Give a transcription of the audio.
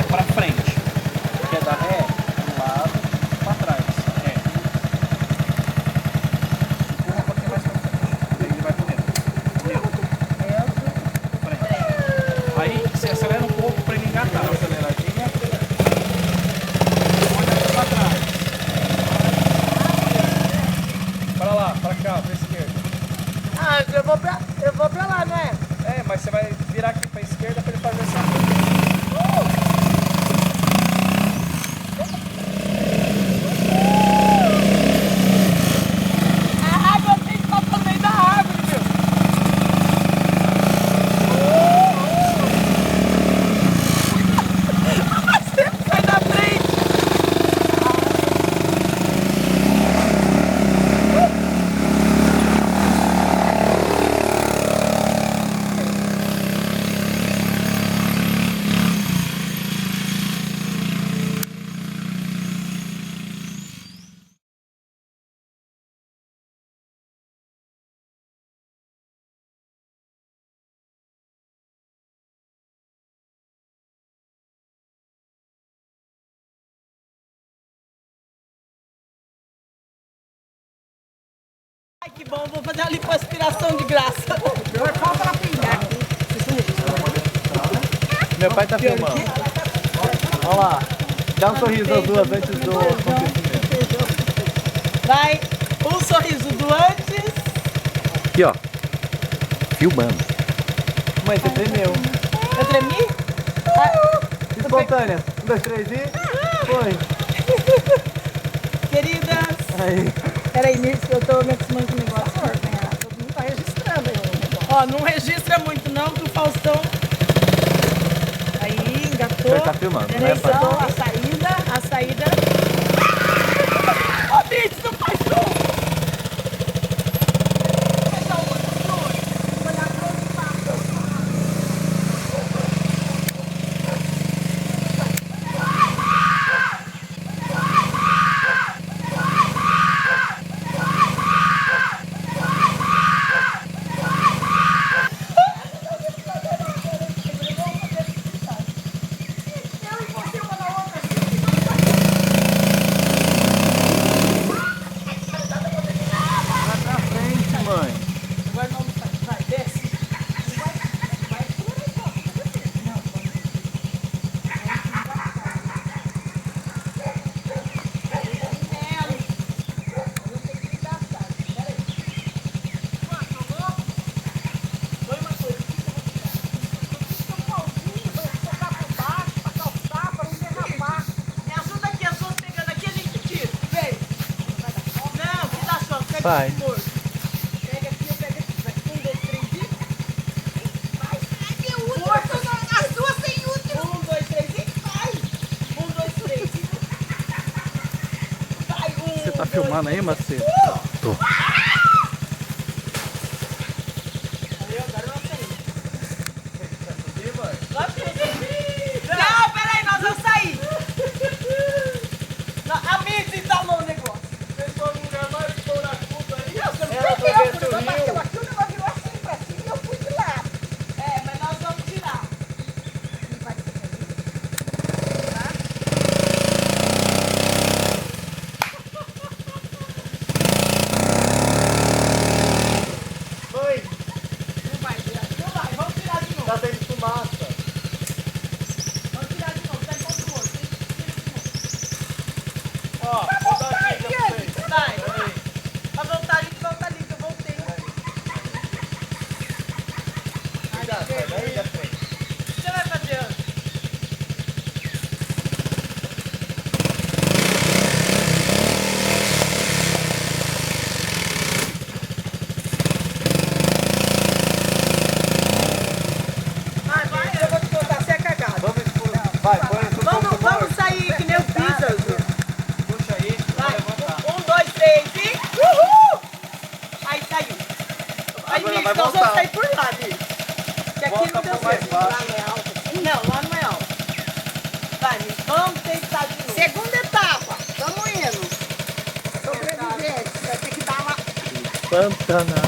pra frente. Quer dar ré? Do lado, pra trás. Ré. Empurra um pouquinho mais pra frente. E aí ele vai primeiro. Frente. Aí você acelera um pouco pra ele engatar. Uma aceleradinha. Olha pra trás. Pra lá, pra cá, pra esquerda. Ah, eu vou pra lá, né? É, mas você vai virar aqui pra esquerda pra ele fazer essa. A água tem que estar no meio da árvore, meu. Você sai da frente. Ai, que bom, vou fazer a lipoaspiração de graça. Meu pai tá filmando. Olha lá. Dá um sorriso às duas antes do acontecimento. Vai, um sorriso do antes. Aqui, ó. Filmando. Mãe, você tremeu. Eu tremi? Espontânea. 1, 2, 3 e... Foi. Queridas. Aí. Peraí, Mirce, eu tô me acostumando com o negócio. Todo mundo tá registrando aí o negócio. Ó, não registra muito não, que o Faustão... Aí, engatou. Ele tá filmando, né, Direção, pai? a saída. Ô, Mirce, não faz som. Vai pra frente, mãe. Agora não vai, desce. Vai. Pega aqui, eu pego aqui. Vai. 1, 2, 3 e... Vai. Força. As duas sem último. 1, 2, 3 e... Vai. 1, 2, 3 e... Vai. 1, Você tá filmando aí, Macedo? Tô. Não, peraí, nós vamos sair. A Mirce instalou o negócio. Pessoal, no lugar mais coracudo aí. Não, você não Ela tem foi tempo, ver não o bateu rio. aqui, o negócio virou assim pra cima e eu fui de lá. É, mas nós vamos tirar. Não vai ser tá? Mãe, Não vai tirar. Não vai, vamos tirar de novo. tá dentro de fumaça. Vamos tirar de novo, tá em ponto morto. Ó, vou dar aqui já pra vocês. Vai. Pra voltar ali, volta ali, que eu voltei. Cuidado, sai daí da frente. O que você vai fazer antes? Vai, eu vou te contar, você é cagado. Vamos explorar. Vai, põe isso Vamos sair que nem o Pizza. Puxa aí, Vai, vou levantar. 1, 2, 3 e... Uhul! Aí saiu. Aí, Agora Mirce, vai nós vamos voltar. sair por lá, Mirce. Que aqui Volta não deu por mais certo. baixo. Lá não é alto assim? Não, lá não é alto. Vai, Mirce, vamos tentar de novo. Segunda etapa. Tamo indo. Sobrevivente, vai ter que dar uma... Pantanal.